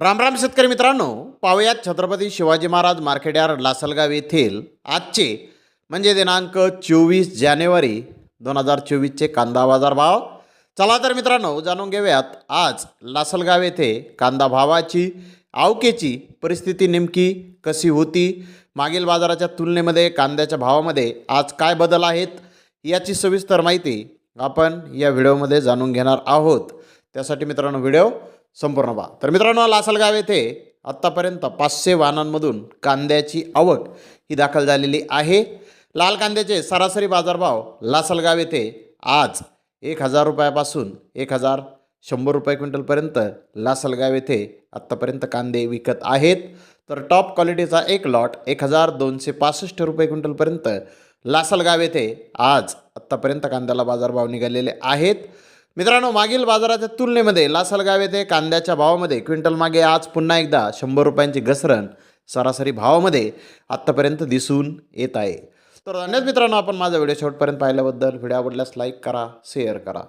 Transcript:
राम राम शेतकरी मित्रांनो, पाहुयात छत्रपती शिवाजी महाराज मार्केट यार्ड लासलगाव येथील आजचे म्हणजे दिनांक 24 जानेवारी 2024चे कांदा बाजार भाव. चला तर मित्रांनो, जाणून घेऊयात आज लासलगाव येथे कांदा भावाची आवकेची परिस्थिती नेमकी कशी होती, मागील बाजाराच्या तुलनेमध्ये कांद्याच्या भावामध्ये आज काय बदल आहेत याची सविस्तर माहिती आपण या व्हिडिओमध्ये जाणून घेणार आहोत. त्यासाठी मित्रांनो व्हिडिओ संपूर्ण पहा. तर मित्रांनो, लासलगाव येथे आत्तापर्यंत 500 वाहनांमधून कांद्याची आवक ही दाखल झालेली आहे. लाल कांद्याचे सरासरी बाजारभाव लासलगाव येथे आज 1000 रुपयापासून 1100 रुपये क्विंटलपर्यंत लासलगाव येथे आत्तापर्यंत कांदे विकत आहेत. तर टॉप क्वालिटीचा एक लॉट 1265 रुपये क्विंटलपर्यंत लासलगाव येथे आज आत्तापर्यंत कांद्याला बाजारभाव निघालेले आहेत. मित्रांनो, मागील बाजाराच्या तुलनेमध्ये लासलगाव येथे कांद्याच्या भावामध्ये क्विंटल मागे आज पुन्हा एकदा 100 रुपयांची घसरण सरासरी भावामध्ये आत्तापर्यंत दिसून येत आहे. तर धन्यवाद मित्रांनो, आपण माझा व्हिडिओ शेवटपर्यंत पाहिल्याबद्दल. व्हिडिओ आवडल्यास लाईक करा, शेअर करा.